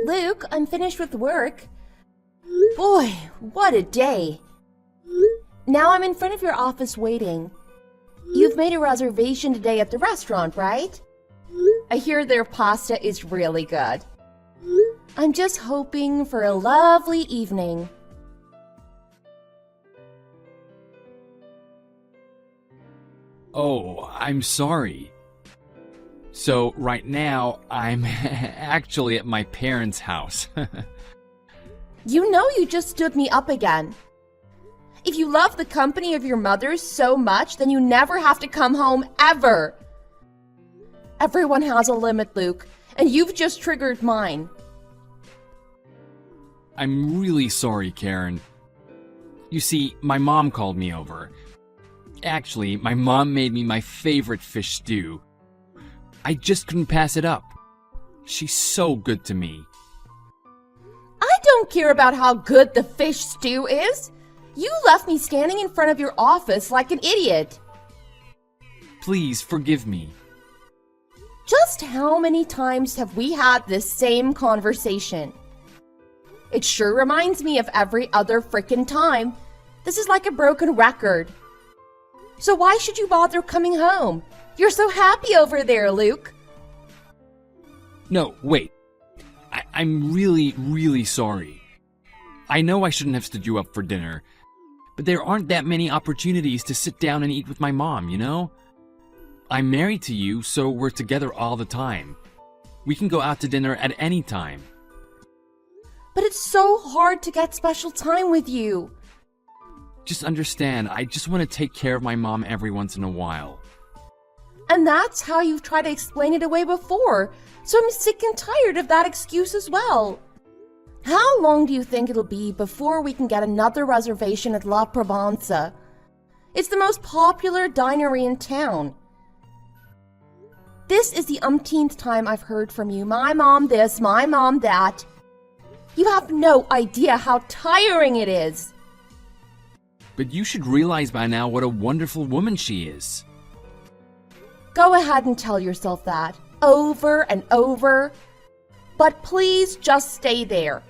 Luke, I'm finished with work. Boy, what a day. Now I'm in front of your office waiting. You've made a reservation today at the restaurant, right? I hear their pasta is really good. I'm just hoping for a lovely evening. Oh, I'm sorry. So right now, I'm actually at my parents' house. You know you just stood me up again. If you love the company of your mother so much, then you never have to come home ever. Everyone has a limit, Luke, and you've just triggered mine. I'm really sorry, Karen. You see, my mom called me over. Actually, my mom made me my favorite fish stew. I just couldn't pass it up. She's so good to me. I don't care about how good the fish stew is. You left me standing in front of your office like an idiot. Please forgive me. Just how many times have we had this same conversation? It sure reminds me of every other frickin' time. This is like a broken record. So why should you bother coming home? You're so happy over there, Luke. No, wait. I'm really, really sorry. I know I shouldn't have stood you up for dinner, but there aren't that many opportunities to sit down and eat with my mom, you know? I'm married to you, so we're together all the time. We can go out to dinner at any time. But it's so hard to get special time with you. Just understand, I just want to take care of my mom every once in a while. And that's how you've tried to explain it away before, so I'm sick and tired of that excuse as well. How long do you think it'll be before we can get another reservation at La Provenza? It's the most popular dinery in town. This is the umpteenth time I've heard from you. My mom this, my mom that. You have no idea how tiring it is. But you should realize by now what a wonderful woman she is. Go ahead and tell yourself that, over and over. But please just stay there.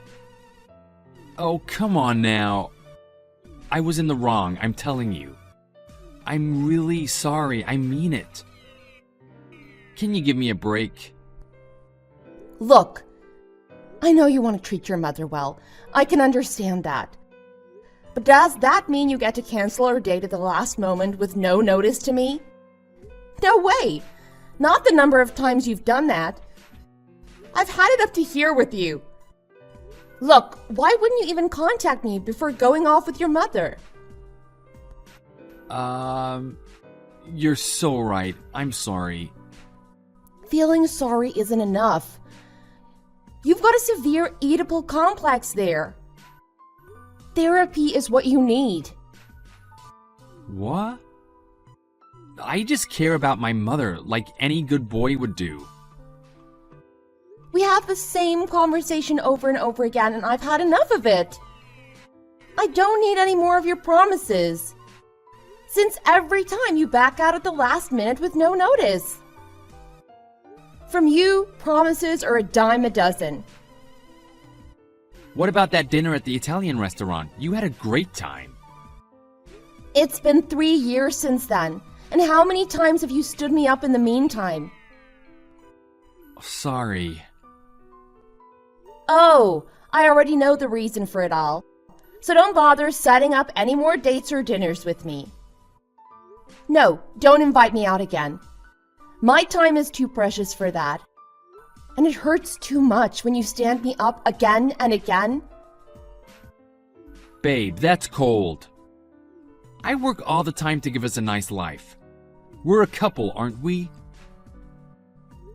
Oh, come on now. I was in the wrong, I'm telling you. I'm really sorry, I mean it. Can you give me a break? Look, I know you want to treat your mother well. I can understand that. But does that mean you get to cancel our date at the last moment with no notice to me? No way! Not the number of times you've done that. I've had it up to here with you. Look, why wouldn't you even contact me before going off with your mother? You're so right. I'm sorry. Feeling sorry isn't enough. You've got a severe Oedipal complex there. Therapy is what you need. What? I just care about my mother like any good boy would do. We have the same conversation over and over again, and I've had enough of it. I don't need any more of your promises. Since every time you back out at the last minute with no notice. From you, promises are a dime a dozen. What about that dinner at the Italian restaurant? You had a great time. It's been 3 years since then. And how many times have you stood me up in the meantime? Sorry. Oh, I already know the reason for it all. So don't bother setting up any more dates or dinners with me. No, don't invite me out again. My time is too precious for that. And it hurts too much when you stand me up again and again. Babe, that's cold. I work all the time to give us a nice life. We're a couple, aren't we?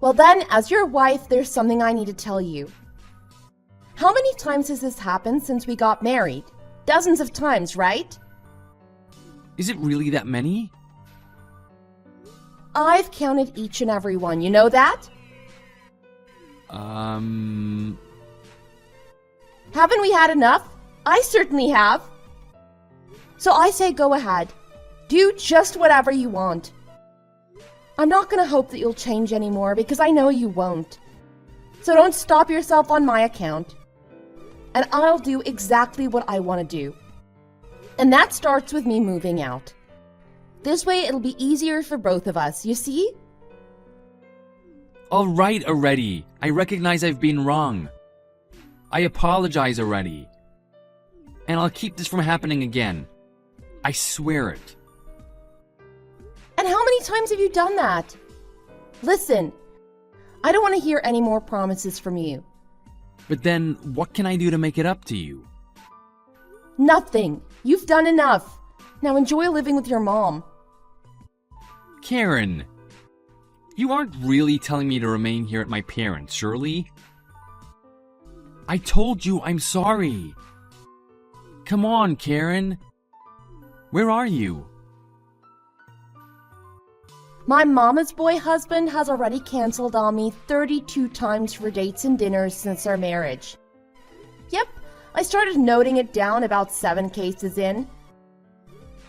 Well then, as your wife, there's something I need to tell you. How many times has this happened since we got married? Dozens of times, right? Is it really that many? I've counted each and every one, you know that? Haven't we had enough? I certainly have. So I say go ahead. Do just whatever you want. I'm not going to hope that you'll change anymore because I know you won't. So don't stop yourself on my account. And I'll do exactly what I want to do. And that starts with me moving out. This way it'll be easier for both of us, you see? All right already. I recognize I've been wrong. I apologize already. And I'll keep this from happening again. I swear it. And how many times have you done that? Listen, I don't want to hear any more promises from you. But then, what can I do to make it up to you? Nothing. You've done enough. Now enjoy living with your mom. Karen, you aren't really telling me to remain here at my parents', surely? I told you I'm sorry. Come on, Karen. Where are you? My mama's boy husband has already canceled on me 32 times for dates and dinners since our marriage. Yep, I started noting it down about 7 cases in.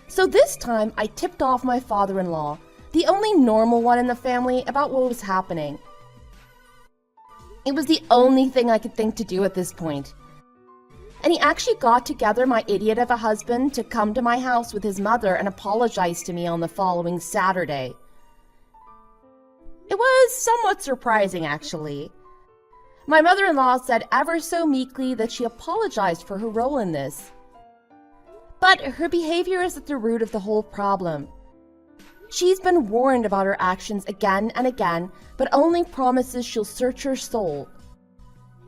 So this time I tipped off my father-in-law, the only normal one in the family, about what was happening. It was the only thing I could think to do at this point. And he actually got together my idiot of a husband to come to my house with his mother and apologize to me on the following Saturday. It was somewhat surprising, actually. My mother-in-law said ever so meekly that she apologized for her role in this. But her behavior is at the root of the whole problem. She's been warned about her actions again and again, but only promises she'll search her soul.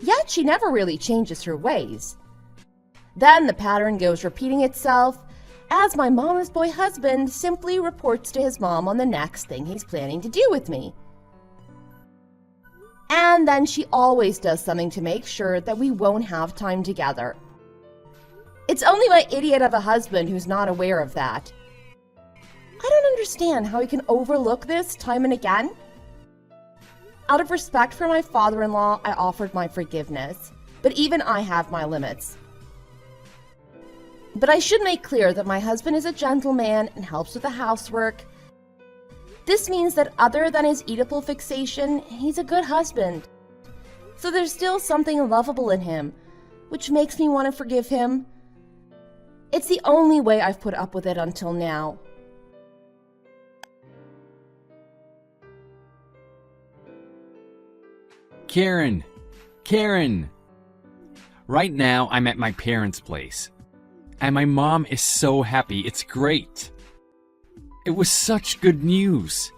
Yet she never really changes her ways. Then the pattern goes repeating itself, as my mama's boy husband simply reports to his mom on the next thing he's planning to do with me. And then she always does something to make sure that we won't have time together. It's only my idiot of a husband who's not aware of that. I don't understand how he can overlook this time and again. Out of respect for my father-in-law, I offered my forgiveness, but even I have my limits. But I should make clear that my husband is a gentleman and helps with the housework. This means that other than his Oedipal fixation, he's a good husband. So there's still something lovable in him, which makes me want to forgive him. It's the only way I've put up with it until now. Karen! Right now, I'm at my parents' place. And my mom is so happy. It's great. It was such good news.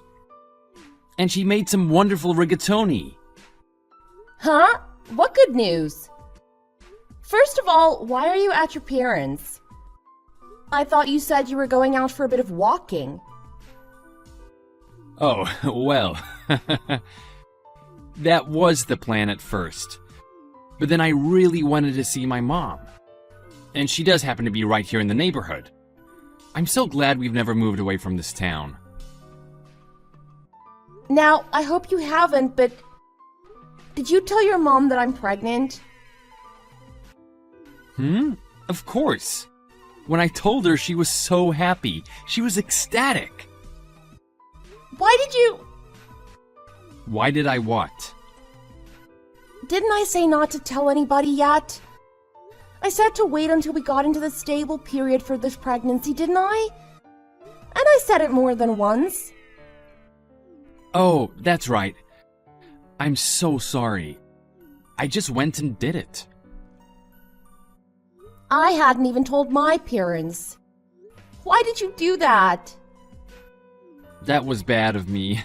And she made some wonderful rigatoni. Huh? What good news? First of all, why are you at your parents'? I thought you said you were going out for a bit of walking. Oh, well. That was the plan at first. But then I really wanted to see my mom. And she does happen to be right here in the neighborhood. I'm so glad we've never moved away from this town. Now, I hope you haven't, but did you tell your mom that I'm pregnant? Of course. When I told her, she was so happy. She was ecstatic. Why did you... Why did I what? Didn't I say not to tell anybody yet? I said to wait until we got into the stable period for this pregnancy, didn't I? And I said it more than once. Oh, that's right. I'm so sorry. I just went and did it. I hadn't even told my parents. Why did you do that? That was bad of me.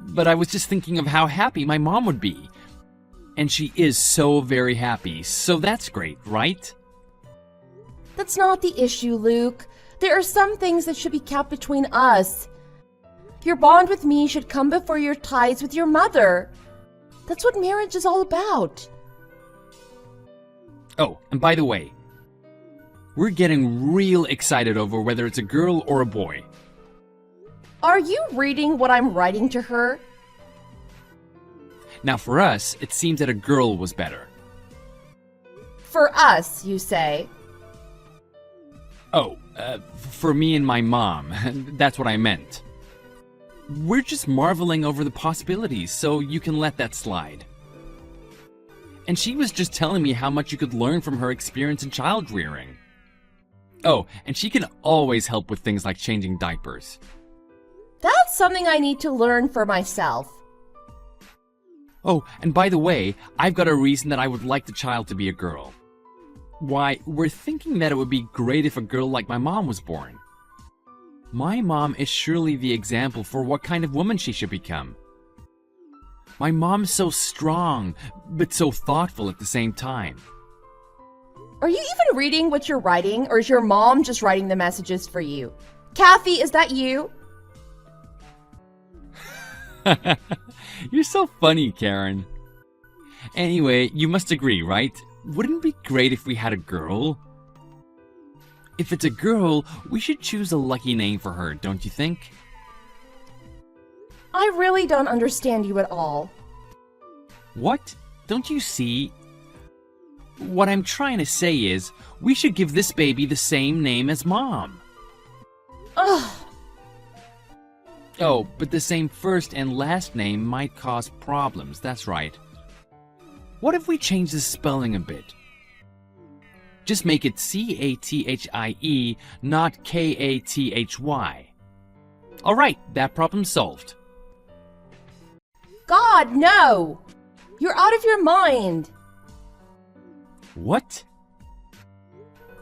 But I was just thinking of how happy my mom would be. And she is so very happy, so that's great, right? That's not the issue, Luke. There are some things that should be kept between us. Your bond with me should come before your ties with your mother. That's what marriage is all about. Oh, and by the way, we're getting real excited over whether it's a girl or a boy. Are you reading what I'm writing to her? Now for us, it seems that a girl was better. For us, you say? Oh, for me and my mom. That's what I meant. We're just marveling over the possibilities, so you can let that slide. And she was just telling me how much you could learn from her experience in child rearing. Oh, and she can always help with things like changing diapers. That's something I need to learn for myself. Oh, and by the way, I've got a reason that I would like the child to be a girl. Why, we're thinking that it would be great if a girl like my mom was born. My mom is surely the example for what kind of woman she should become. My mom's so strong, but so thoughtful at the same time. Are you even reading what you're writing, or is your mom just writing the messages for you? Kathy, is that you? You're so funny, Karen. Anyway, you must agree, right? Wouldn't it be great if we had a girl? If it's a girl, we should choose a lucky name for her, don't you think? I really don't understand you at all. What? Don't you see? What I'm trying to say is, we should give this baby the same name as Mom. Ugh. Oh, but the same first and last name might cause problems, that's right. What if we change the spelling a bit? Just make it C-A-T-H-I-E, not K-A-T-H-Y. Alright, that problem's solved. God, no! You're out of your mind! What?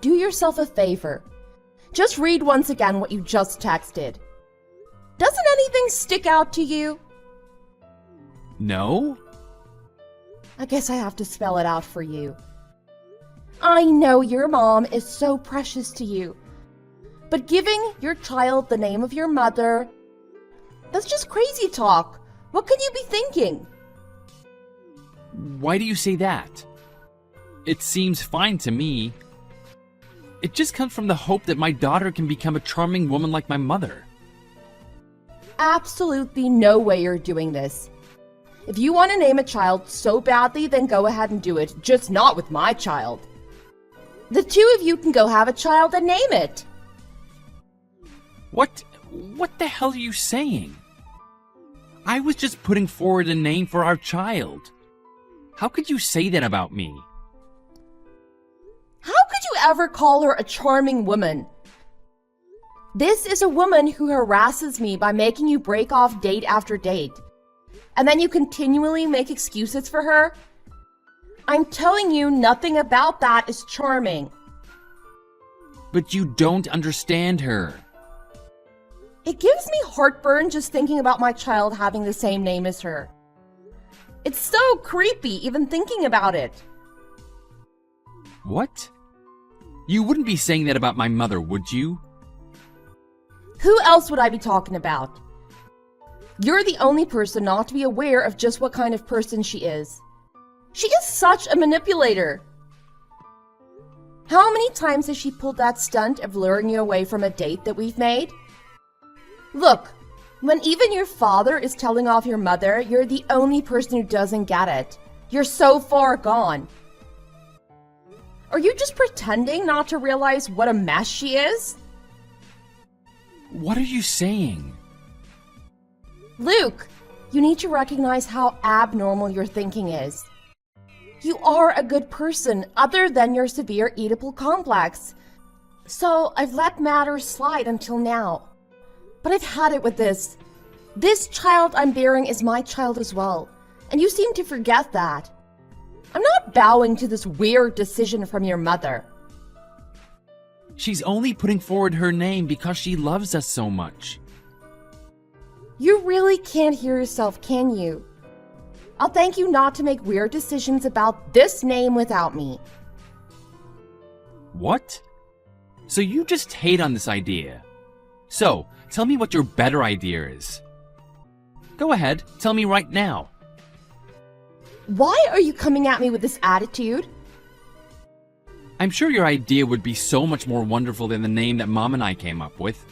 Do yourself a favor. Just read once again what you just texted. Doesn't anything stick out to you? No? I guess I have to spell it out for you. I know your mom is so precious to you, but giving your child the name of your mother, that's just crazy talk. What could you be thinking? Why do you say that? It seems fine to me. It just comes from the hope that my daughter can become a charming woman like my mother. Absolutely no way you're doing this. If you want to name a child so badly, then go ahead and do it, just not with my child. The two of you can go have a child and name it. What the hell are you saying? I was just putting forward a name for our child. How could you say that about me? How could you ever call her a charming woman? This is a woman who harasses me by making you break off date after date. And then you continually make excuses for her? I'm telling you, nothing about that is charming. But you don't understand her. It gives me heartburn just thinking about my child having the same name as her. It's so creepy even thinking about it. What? You wouldn't be saying that about my mother, would you? Who else would I be talking about? You're the only person not to be aware of just what kind of person she is. She is such a manipulator. How many times has she pulled that stunt of luring you away from a date that we've made? Look, when even your father is telling off your mother, you're the only person who doesn't get it. You're so far gone. Are you just pretending not to realize what a mess she is? What are you saying? Luke, you need to recognize how abnormal your thinking is. You are a good person other than your severe Oedipal complex. So I've let matters slide until now. But I've had it with this. This child I'm bearing is my child as well, and you seem to forget that. I'm not bowing to this weird decision from your mother. She's only putting forward her name because she loves us so much. You really can't hear yourself, can you? I'll thank you not to make weird decisions about this name without me. What? So you just hate on this idea. So, tell me what your better idea is. Go ahead, tell me right now. Why are you coming at me with this attitude? I'm sure your idea would be so much more wonderful than the name that Mom and I came up with.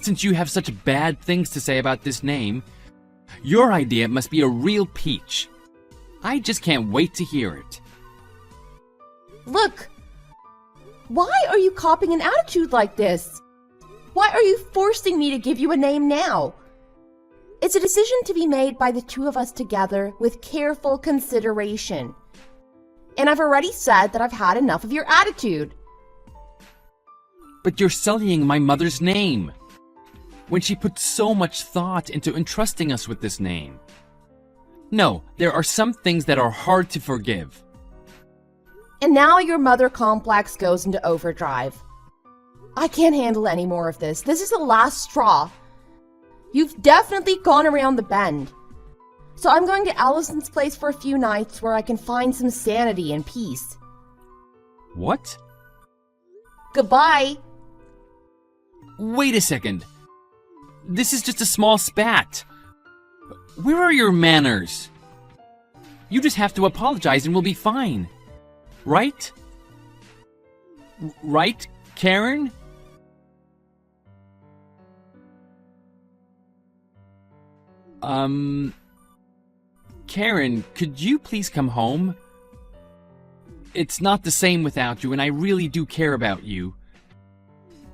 Since you have such bad things to say about this name, your idea must be a real peach. I just can't wait to hear it. Look, why are you copying an attitude like this? Why are you forcing me to give you a name now? It's a decision to be made by the two of us together with careful consideration. And I've already said that I've had enough of your attitude. But you're sullying my mother's name, when she put so much thought into entrusting us with this name. No, there are some things that are hard to forgive. And now your mother complex goes into overdrive. I can't handle any more of this. This is the last straw. You've definitely gone around the bend. So I'm going to Allison's place for a few nights where I can find some sanity and peace. What? Goodbye. Wait a second. This is just a small spat. Where are your manners? You just have to apologize and we'll be fine. Right? Right, Karen? Karen, could you please come home? It's not the same without you, and I really do care about you.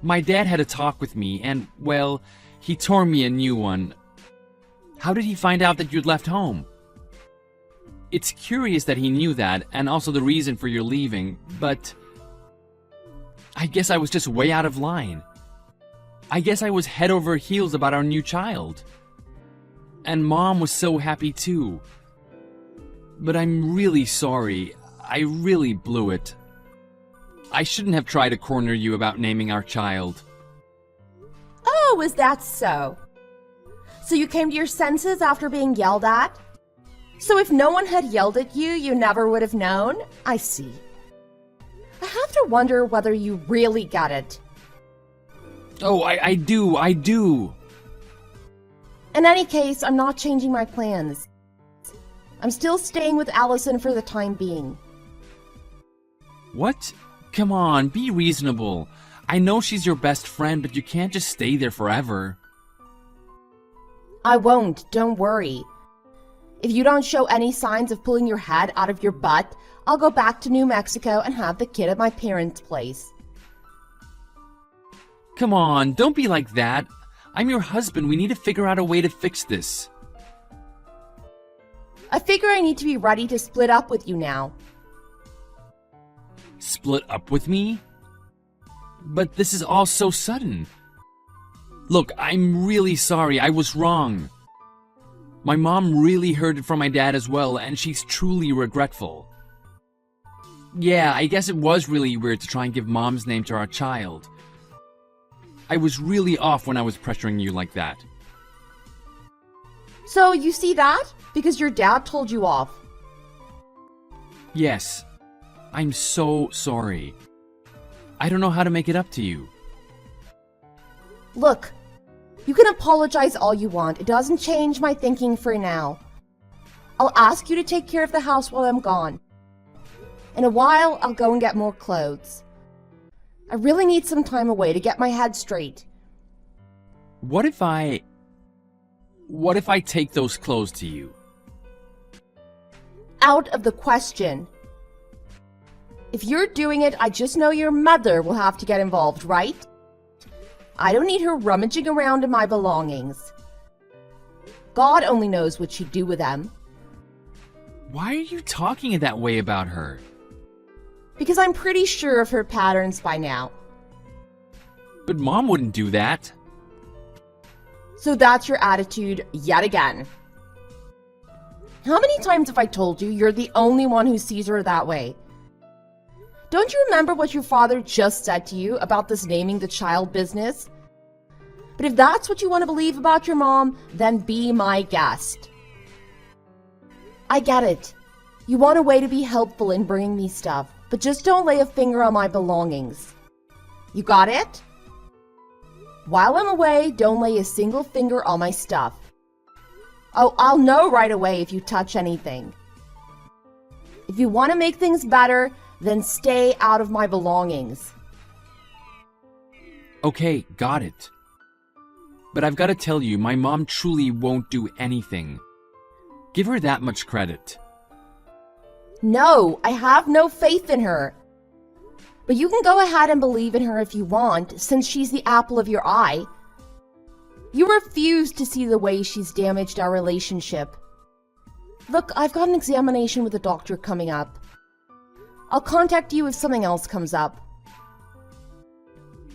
My dad had a talk with me, and, well, he tore me a new one. How did he find out that you'd left home? It's curious that he knew that, and also the reason for your leaving, but I guess I was just way out of line. I guess I was head over heels about our new child. And Mom was so happy too. But I'm really sorry. I really blew it. I shouldn't have tried to corner you about naming our child. Oh, is that so? So you came to your senses after being yelled at? So if no one had yelled at you, you never would have known? I see. I have to wonder whether you really get it. Oh, I do. In any case, I'm not changing my plans. I'm still staying with Allison for the time being. What? Come on, be reasonable. I know she's your best friend, but you can't just stay there forever. I won't, don't worry. If you don't show any signs of pulling your head out of your butt, I'll go back to New Mexico and have the kid at my parents' place. Come on, don't be like that. I'm your husband. We need to figure out a way to fix this. I figure I need to be ready to split up with you now. Split up with me? But this is all so sudden. Look, I'm really sorry. I was wrong. My mom really heard it from my dad as well, and she's truly regretful. Yeah, I guess it was really weird to try and give Mom's name to our child. I was really off when I was pressuring you like that. So you see that? Because your dad told you off. Yes. I'm so sorry. I don't know how to make it up to you. Look, you can apologize all you want. It doesn't change my thinking for now. I'll ask you to take care of the house while I'm gone. In a while, I'll go and get more clothes. I really need some time away to get my head straight. What if I take those clothes to you? Out of the question. If you're doing it, I just know your mother will have to get involved, right? I don't need her rummaging around in my belongings. God only knows what she'd do with them. Why are you talking that way about her? Because I'm pretty sure of her patterns by now. But Mom wouldn't do that. So that's your attitude yet again. How many times have I told you you're the only one who sees her that way? Don't you remember what your father just said to you about this naming the child business? But if that's what you want to believe about your mom, then be my guest. I get it. You want a way to be helpful in bringing me stuff, but just don't lay a finger on my belongings. You got it? While I'm away, don't lay a single finger on my stuff. Oh, I'll know right away if you touch anything. If you want to make things better, then stay out of my belongings. Okay, got it. But I've got to tell you, my mom truly won't do anything. Give her that much credit. No, I have no faith in her. But you can go ahead and believe in her if you want, since she's the apple of your eye. You refuse to see the way she's damaged our relationship. Look, I've got an examination with a doctor coming up. I'll contact you if something else comes up.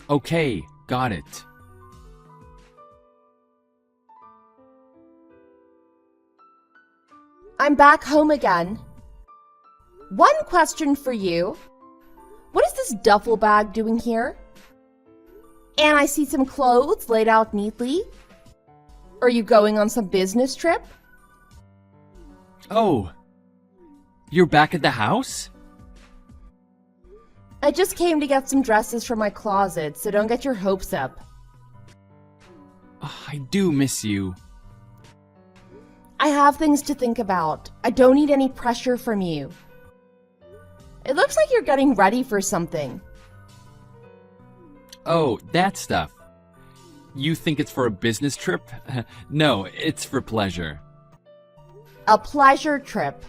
Okay, got it. I'm back home again. One question for you. What is this duffel bag doing here? And I see some clothes laid out neatly. Are you going on some business trip? Oh, you're back at the house? I just came to get some dresses from my closet, so don't get your hopes up. Oh, I do miss you. I have things to think about. I don't need any pressure from you. It looks like you're getting ready for something. Oh, that stuff. You think it's for a business trip? No, it's for pleasure. A pleasure trip.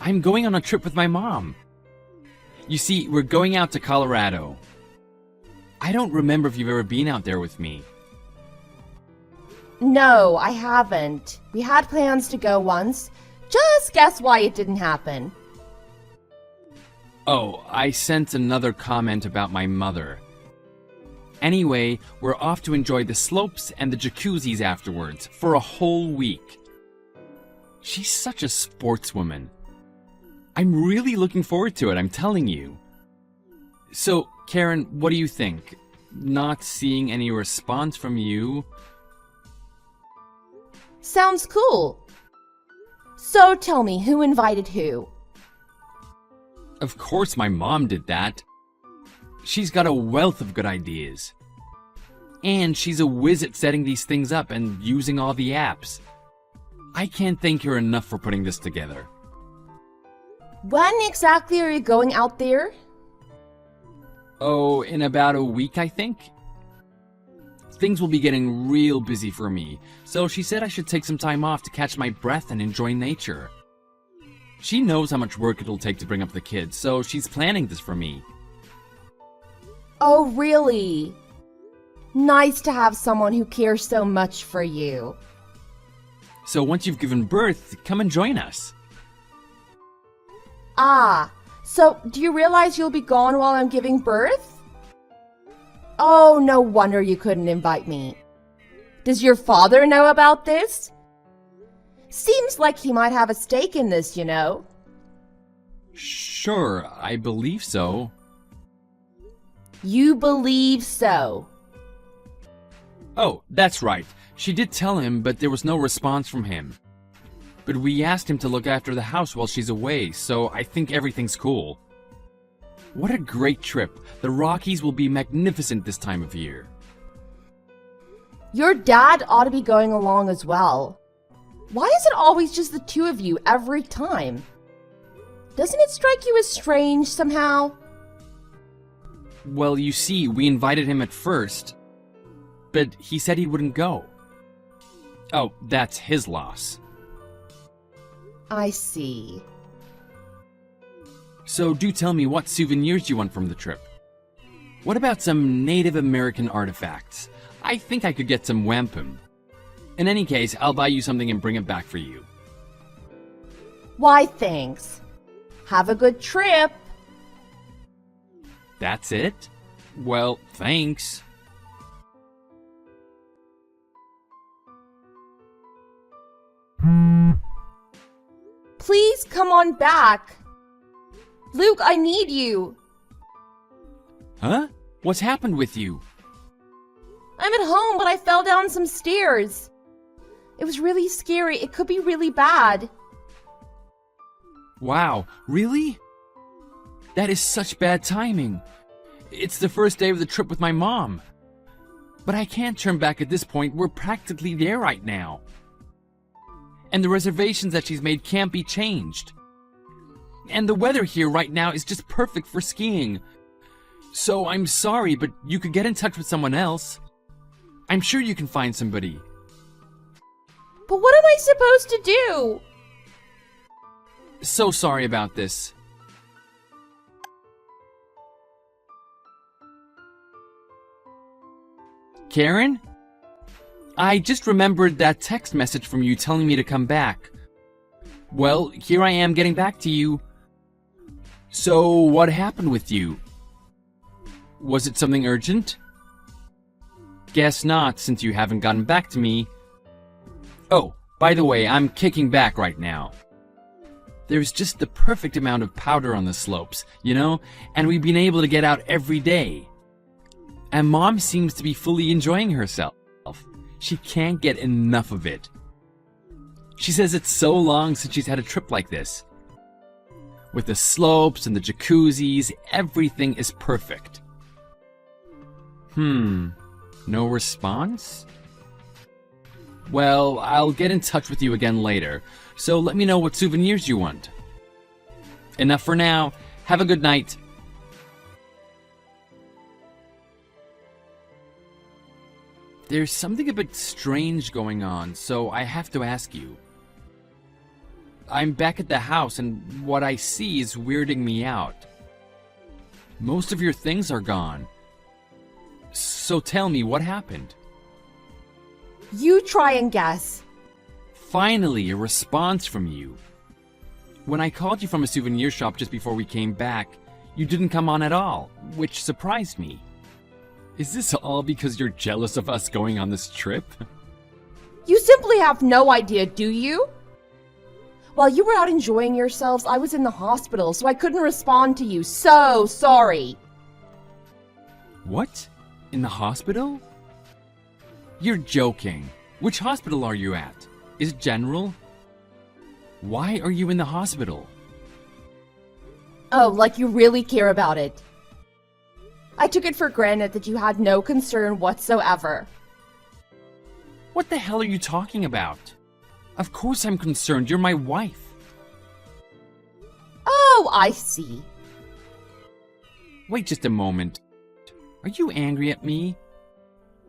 I'm going on a trip with my mom. You see, we're going out to Colorado. I don't remember if you've ever been out there with me. No, I haven't. We had plans to go once. Just guess why it didn't happen. Oh, I sent another comment about my mother. Anyway, we're off to enjoy the slopes and the jacuzzis afterwards for a whole week. She's such a sportswoman. I'm really looking forward to it, I'm telling you. So, Karen, what do you think? Not seeing any response from you? Sounds cool. So tell me, who invited who? Of course my mom did that. She's got a wealth of good ideas. And she's a whiz at setting these things up and using all the apps. I can't thank her enough for putting this together. When exactly are you going out there? Oh, in about a week, I think. Things will be getting real busy for me, so she said I should take some time off to catch my breath and enjoy nature. She knows how much work it'll take to bring up the kids, so she's planning this for me. Oh, really? Nice to have someone who cares so much for you. So once you've given birth, come and join us. Ah, so do you realize you'll be gone while I'm giving birth? Oh, no wonder you couldn't invite me. Does your father know about this? Seems like he might have a stake in this, you know. Sure, I believe so. You believe so? Oh, that's right. She did tell him, but there was no response from him. But we asked him to look after the house while she's away, so I think everything's cool. What a great trip. The Rockies will be magnificent this time of year. Your dad ought to be going along as well. Why is it always just the two of you every time? Doesn't it strike you as strange somehow? Well, you see, we invited him at first, but he said he wouldn't go. Oh, that's his loss. I see. So do tell me what souvenirs you want from the trip. What about some Native American artifacts? I think I could get some wampum. In any case, I'll buy you something and bring it back for you. Why, thanks. Have a good trip. That's it? Well, thanks. Please come on back. Luke, I need you. Huh? What's happened with you? I'm at home, but I fell down some stairs. It was really scary. It could be really bad. Wow, really? That is such bad timing. It's the first day of the trip with my mom. But I can't turn back at this point. We're practically there right now. And the reservations that she's made can't be changed. And the weather here right now is just perfect for skiing. So I'm sorry, but you could get in touch with someone else. I'm sure you can find somebody. But what am I supposed to do? So sorry about this. Karen? I just remembered that text message from you telling me to come back. Well, here I am getting back to you. So, what happened with you? Was it something urgent? Guess not, since you haven't gotten back to me. Oh, by the way, I'm kicking back right now. There's just the perfect amount of powder on the slopes, you know? And we've been able to get out every day. And Mom seems to be fully enjoying herself. She can't get enough of it. She says it's so long since she's had a trip like this. With the slopes and the jacuzzis, everything is perfect. No response? Well, I'll get in touch with you again later, so let me know what souvenirs you want. Enough for now. Have a good night. There's something a bit strange going on, so I have to ask you. I'm back at the house, and what I see is weirding me out. Most of your things are gone. So tell me, what happened? You try and guess. Finally, a response from you. When I called you from a souvenir shop just before we came back, you didn't come on at all, which surprised me. Is this all because you're jealous of us going on this trip? You simply have no idea, do you? While you were out enjoying yourselves, I was in the hospital, so I couldn't respond to you. So sorry. What? In the hospital? You're joking. Which hospital are you at? Is it general? Why are you in the hospital? Oh, like you really care about it. I took it for granted that you had no concern whatsoever. What the hell are you talking about? Of course I'm concerned. You're my wife. Oh, I see. Wait just a moment. Are you angry at me?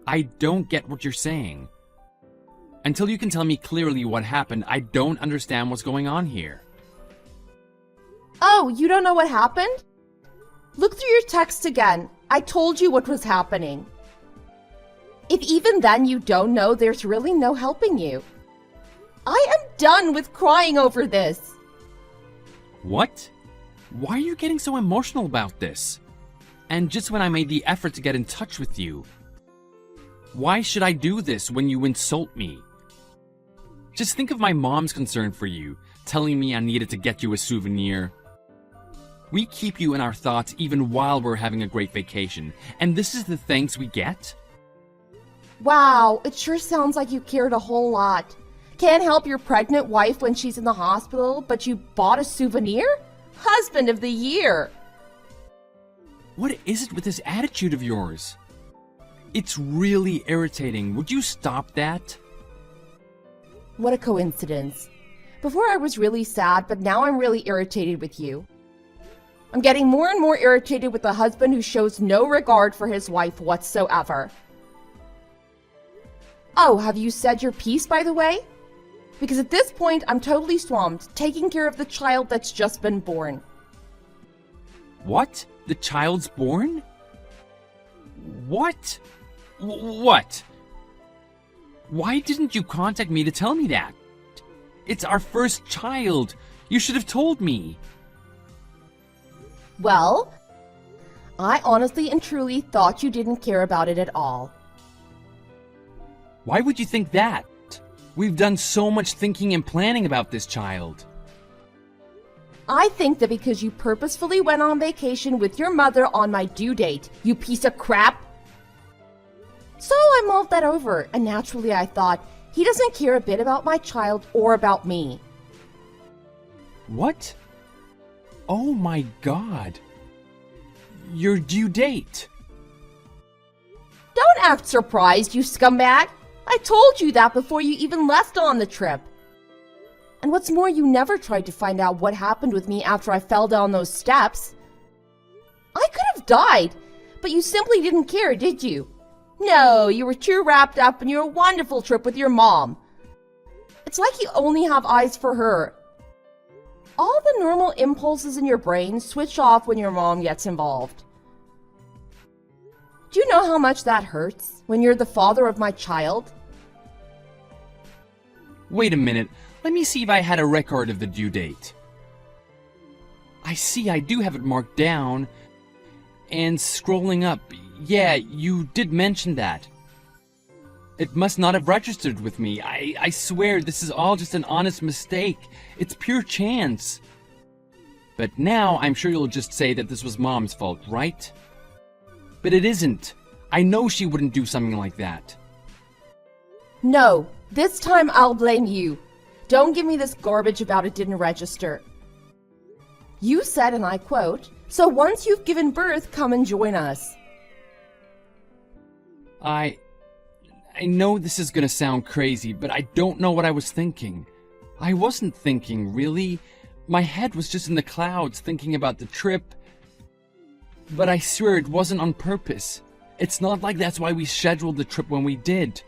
I don't get what you're saying. Until you can tell me clearly what happened, I don't understand what's going on here. Oh, you don't know what happened? Look through your text again. I told you what was happening. If even then you don't know, there's really no helping you. I am done with crying over this. What? Why are you getting so emotional about this? And just when I made the effort to get in touch with you. Why should I do this when you insult me? Just think of my mom's concern for you, telling me I needed to get you a souvenir. We keep you in our thoughts even while we're having a great vacation, and this is the thanks we get? Wow, it sure sounds like you cared a whole lot. Can't help your pregnant wife when she's in the hospital, but you bought a souvenir? Husband of the year! What is it with this attitude of yours? It's really irritating. Would you stop that? What a coincidence. Before I was really sad, but now I'm really irritated with you. I'm getting more and more irritated with a husband who shows no regard for his wife whatsoever. Oh, have you said your piece, by the way? Because at this point, I'm totally swamped, taking care of the child that's just been born. What? The child's born? What? What? Why didn't you contact me to tell me that? It's our first child. You should have told me. Well, I honestly and truly thought you didn't care about it at all. Why would you think that? We've done so much thinking and planning about this child. I think that because you purposefully went on vacation with your mother on my due date, you piece of crap. So I mulled that over, and naturally I thought, he doesn't care a bit about my child or about me. What? Oh my God. Your due date. Don't act surprised, you scumbag. I told you that before you even left on the trip. And what's more, you never tried to find out what happened with me after I fell down those steps. I could have died, but you simply didn't care, did you? No, you were too wrapped up in your wonderful trip with your mom. It's like you only have eyes for her. All the normal impulses in your brain switch off when your mom gets involved. Do you know how much that hurts when you're the father of my child? Wait a minute. Let me see if I had a record of the due date. I see I do have it marked down. And scrolling up, yeah, you did mention that. It must not have registered with me. I swear this is all just an honest mistake. It's pure chance. But now I'm sure you'll just say that this was Mom's fault, right? But it isn't. I know she wouldn't do something like that. No, this time I'll blame you. Don't give me this garbage about it didn't register. You said, and I quote, "So once you've given birth, come and join us." I know this is gonna sound crazy, but I don't know what I was thinking. I wasn't thinking, really. My head was just in the clouds thinking about the trip. But I swear it wasn't on purpose. It's not like that's why we scheduled the trip when we did.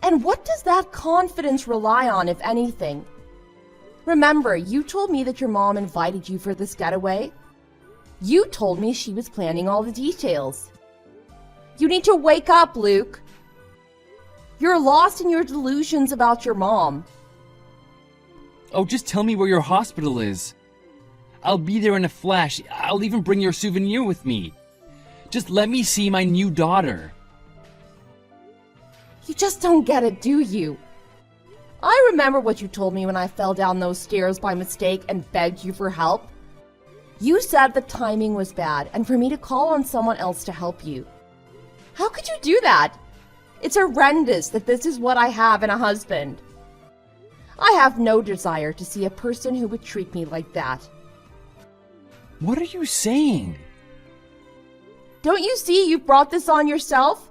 And what does that confidence rely on, if anything? Remember, you told me that your mom invited you for this getaway. You told me she was planning all the details. You need to wake up, Luke. You're lost in your delusions about your mom. Oh, just tell me where your hospital is. I'll be there in a flash. I'll even bring your souvenir with me. Just let me see my new daughter. You just don't get it, do you? I remember what you told me when I fell down those stairs by mistake and begged you for help. You said the timing was bad and for me to call on someone else to help you. How could you do that? It's horrendous that this is what I have in a husband. I have no desire to see a person who would treat me like that. What are you saying? Don't you see you've brought this on yourself?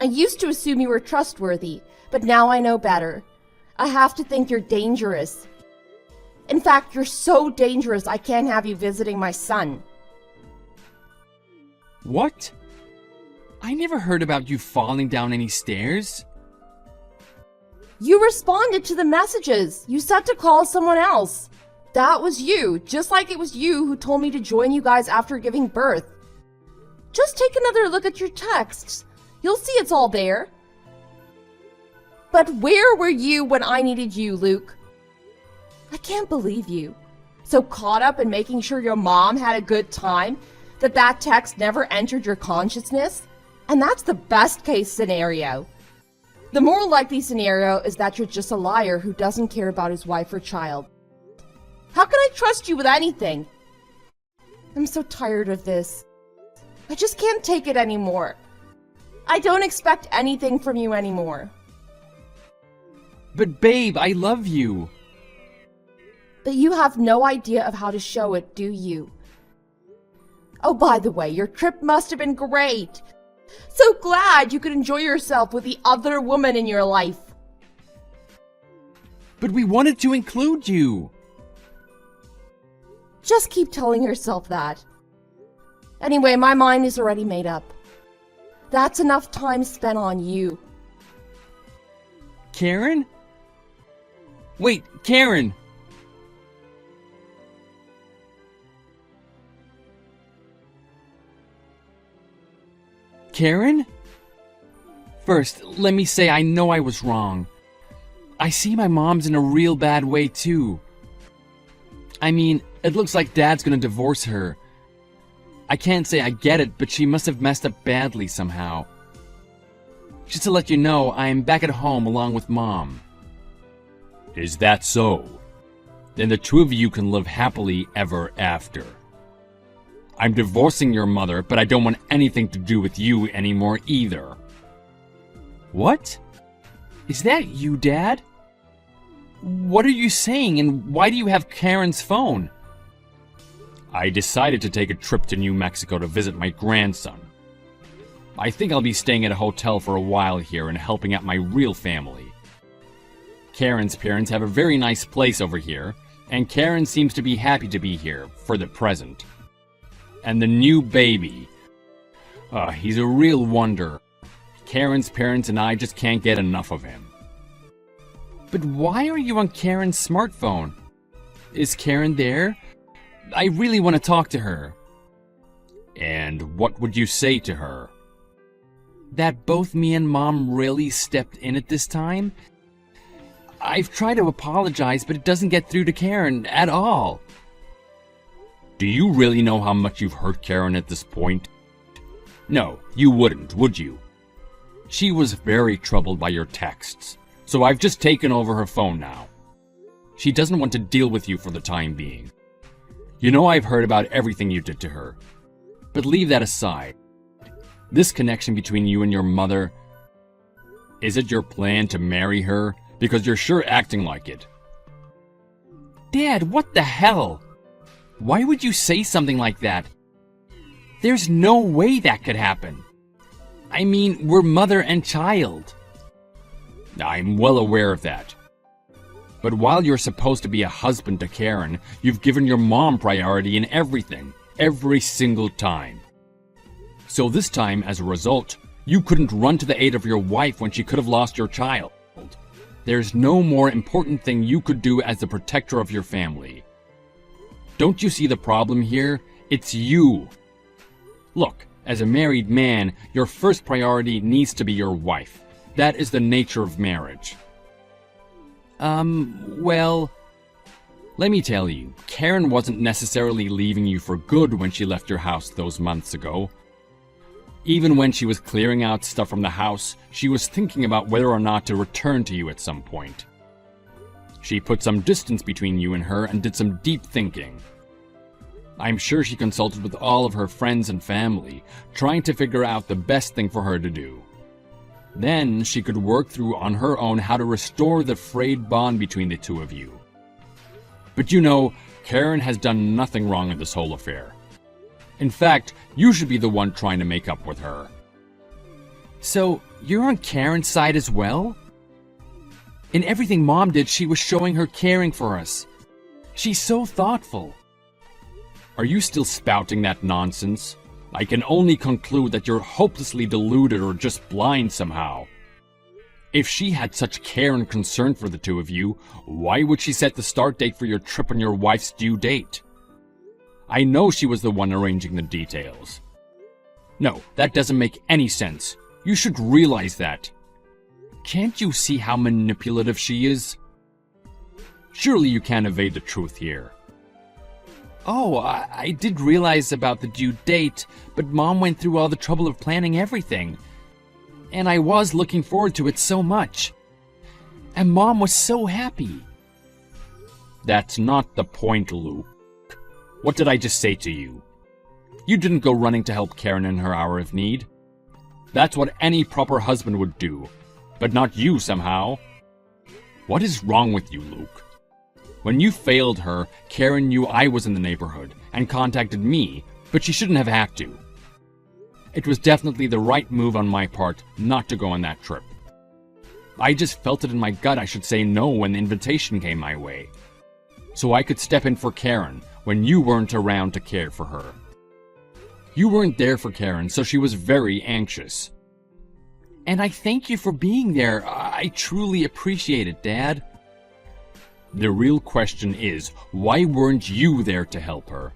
I used to assume you were trustworthy, but now I know better. I have to think you're dangerous. In fact, you're so dangerous I can't have you visiting my son. What? I never heard about you falling down any stairs. You responded to the messages. You said to call someone else. That was you, just like it was you who told me to join you guys after giving birth. Just take another look at your texts. You'll see it's all there. But where were you when I needed you, Luke? I can't believe you. So caught up in making sure your mom had a good time that text never entered your consciousness? And that's the best case scenario. The more likely scenario is that you're just a liar who doesn't care about his wife or child. How can I trust you with anything? I'm so tired of this. I just can't take it anymore. I don't expect anything from you anymore. But babe, I love you. But you have no idea of how to show it, do you? Oh, by the way, your trip must have been great. So glad you could enjoy yourself with the other woman in your life. But we wanted to include you. Just keep telling yourself that. Anyway, my mind is already made up. That's enough time spent on you. Karen? Wait, Karen! Karen? First, let me say I know I was wrong. I see my mom's in a real bad way too. I mean, it looks like Dad's gonna divorce her. I can't say I get it, but she must have messed up badly somehow. Just to let you know, I am back at home along with Mom. Is that so? Then the two of you can live happily ever after. I'm divorcing your mother, but I don't want anything to do with you anymore either. What? Is that you, Dad? What are you saying, and why do you have Karen's phone? I decided to take a trip to New Mexico to visit my grandson. I think I'll be staying at a hotel for a while here and helping out my real family. Karen's parents have a very nice place over here, and Karen seems to be happy to be here, for the present. And the new baby. He's a real wonder. Karen's parents and I just can't get enough of him. But why are you on Karen's smartphone? Is Karen there? I really want to talk to her. And what would you say to her? that both me and Mom really stepped in at this time. I've tried to apologize, but it doesn't get through to Karen at all. Do you really know how much you've hurt Karen at this point? No, you wouldn't, would you? She was very troubled by your texts, so I've just taken over her phone now. She doesn't want to deal with you for the time being. You know I've heard about everything you did to her. But leave that aside. This connection between you and your mother, is it your plan to marry her? Because you're sure acting like it. Dad, what the hell? Why would you say something like that? There's no way that could happen. I mean, we're mother and child. I'm well aware of that. But while you're supposed to be a husband to Karen, you've given your mom priority in everything, every single time. So this time, as a result, you couldn't run to the aid of your wife when she could have lost your child. There's no more important thing you could do as the protector of your family. Don't you see the problem here? It's you. Look, as a married man, your first priority needs to be your wife. That is the nature of marriage. Well, let me tell you, Karen wasn't necessarily leaving you for good when she left your house those months ago. Even when she was clearing out stuff from the house, she was thinking about whether or not to return to you at some point. She put some distance between you and her and did some deep thinking. I'm sure she consulted with all of her friends and family, trying to figure out the best thing for her to do. Then she could work through on her own how to restore the frayed bond between the two of you. But you know, Karen has done nothing wrong in this whole affair. In fact, you should be the one trying to make up with her. So, you're on Karen's side as well? In everything Mom did, she was showing her caring for us. She's so thoughtful. Are you still spouting that nonsense? I can only conclude that you're hopelessly deluded or just blind somehow. If she had such care and concern for the two of you, why would she set the start date for your trip on your wife's due date? I know she was the one arranging the details. No, that doesn't make any sense. You should realize that. Can't you see how manipulative she is? Surely you can't evade the truth here. Oh, I did realize about the due date, but Mom went through all the trouble of planning everything. And I was looking forward to it so much. And Mom was so happy. That's not the point, Luke. What did I just say to you? You didn't go running to help Karen in her hour of need. That's what any proper husband would do, but not you somehow. What is wrong with you, Luke? When you failed her, Karen knew I was in the neighborhood and contacted me, but she shouldn't have had to. It was definitely the right move on my part not to go on that trip. I just felt it in my gut I should say no when the invitation came my way, so I could step in for Karen when you weren't around to care for her. You weren't there for Karen, so she was very anxious. And I thank you for being there. I truly appreciate it, Dad. The real question is, why weren't you there to help her?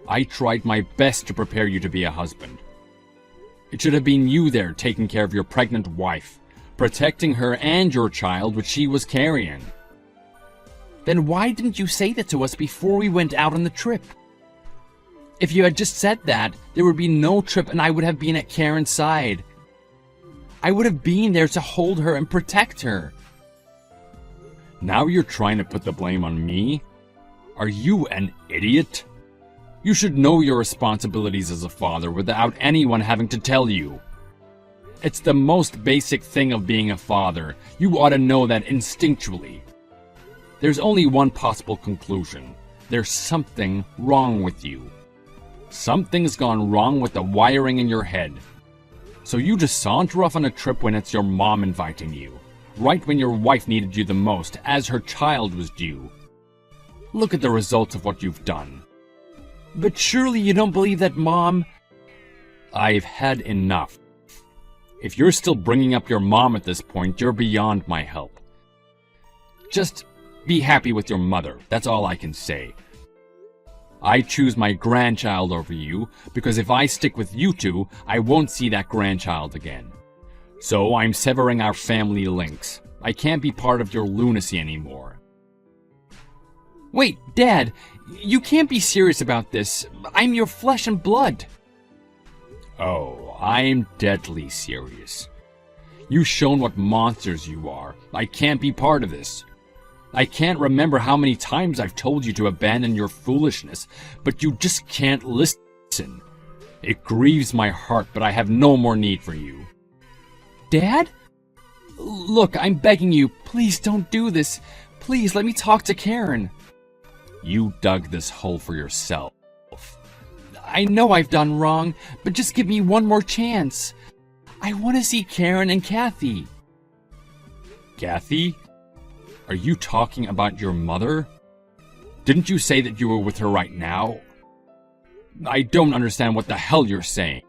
I tried my best to prepare you to be a husband. It should have been you there taking care of your pregnant wife, protecting her and your child which she was carrying. Then why didn't you say that to us before we went out on the trip? If you had just said that, there would be no trip and I would have been at Karen's side. I would have been there to hold her and protect her. Now you're trying to put the blame on me? Are you an idiot? You should know your responsibilities as a father without anyone having to tell you. It's the most basic thing of being a father. You ought to know that instinctually. There's only one possible conclusion. There's something wrong with you. Something's gone wrong with the wiring in your head. So you just saunter off on a trip when it's your mom inviting you, right when your wife needed you the most, as her child was due. Look at the results of what you've done. But surely you don't believe that Mom... I've had enough. If you're still bringing up your mom at this point, you're beyond my help. Just be happy with your mother, that's all I can say. I choose my grandchild over you because if I stick with you two, I won't see that grandchild again. So I'm severing our family links. I can't be part of your lunacy anymore. Wait, Dad, you can't be serious about this. I'm your flesh and blood. Oh, I'm deadly serious. You've shown what monsters you are. I can't be part of this. I can't remember how many times I've told you to abandon your foolishness, but you just can't listen. It grieves my heart, but I have no more need for you. Dad? Look, I'm begging you, please don't do this. Please, let me talk to Karen. You dug this hole for yourself. I know I've done wrong, but just give me one more chance. I want to see Karen and Kathy. Kathy? Are you talking about your mother? Didn't you say that you were with her right now? I don't understand what the hell you're saying.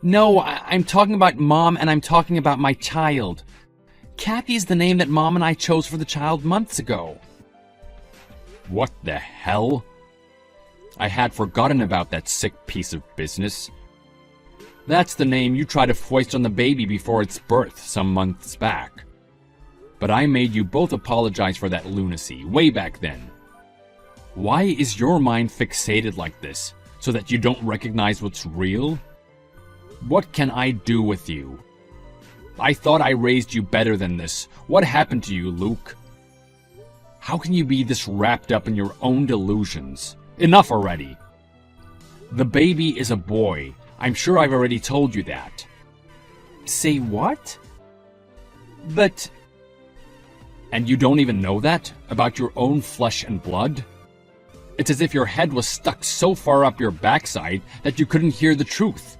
No, I'm talking about Mom, and I'm talking about my child. Kathy is the name that Mom and I chose for the child months ago. What the hell? I had forgotten about that sick piece of business. That's the name you tried to foist on the baby before its birth some months back. But I made you both apologize for that lunacy way back then. Why is your mind fixated like this, so that you don't recognize what's real? What can I do with you? I thought I raised you better than this. What happened to you, Luke? How can you be this wrapped up in your own delusions? Enough already. The baby is a boy. I'm sure I've already told you that. Say what? But... And you don't even know that? About your own flesh and blood? It's as if your head was stuck so far up your backside that you couldn't hear the truth.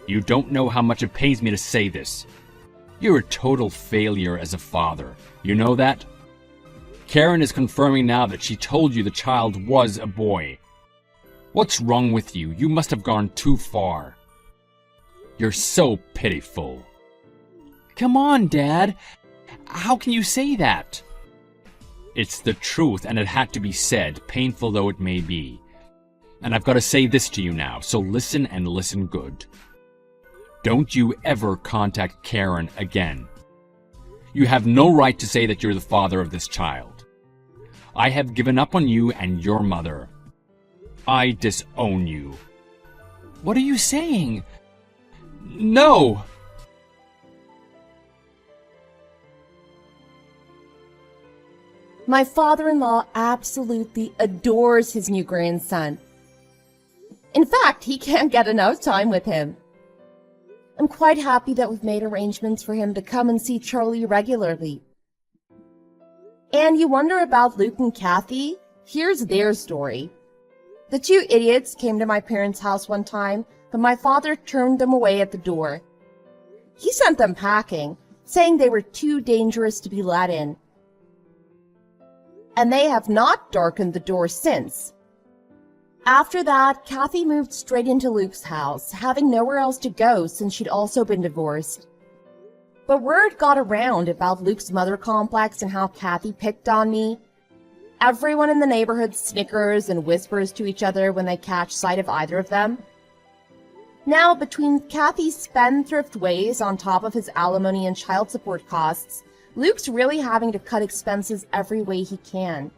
You don't know how much it pains me to say this. You're a total failure as a father. You know that? Karen is confirming now that she told you the child was a boy. What's wrong with you? You must have gone too far. You're so pitiful. Come on, Dad. How can you say that? It's the truth, and it had to be said, painful though it may be. And I've got to say this to you now, so listen and listen good. Don't you ever contact Karen again. You have no right to say that you're the father of this child. I have given up on you and your mother. I disown you. What are you saying? No! My father-in-law absolutely adores his new grandson. In fact, he can't get enough time with him. I'm quite happy that we've made arrangements for him to come and see Charlie regularly. And you wonder about Luke and Kathy? Here's their story. The two idiots came to my parents' house one time, but my father turned them away at the door. He sent them packing, saying they were too dangerous to be let in. And they have not darkened the door since. After that, Kathy moved straight into Luke's house, having nowhere else to go since she'd also been divorced. But word got around about Luke's mother complex and how Kathy picked on me. Everyone in the neighborhood snickers and whispers to each other when they catch sight of either of them. Now, between Kathy's spendthrift ways on top of his alimony and child support costs, Luke's really having to cut expenses every way he can.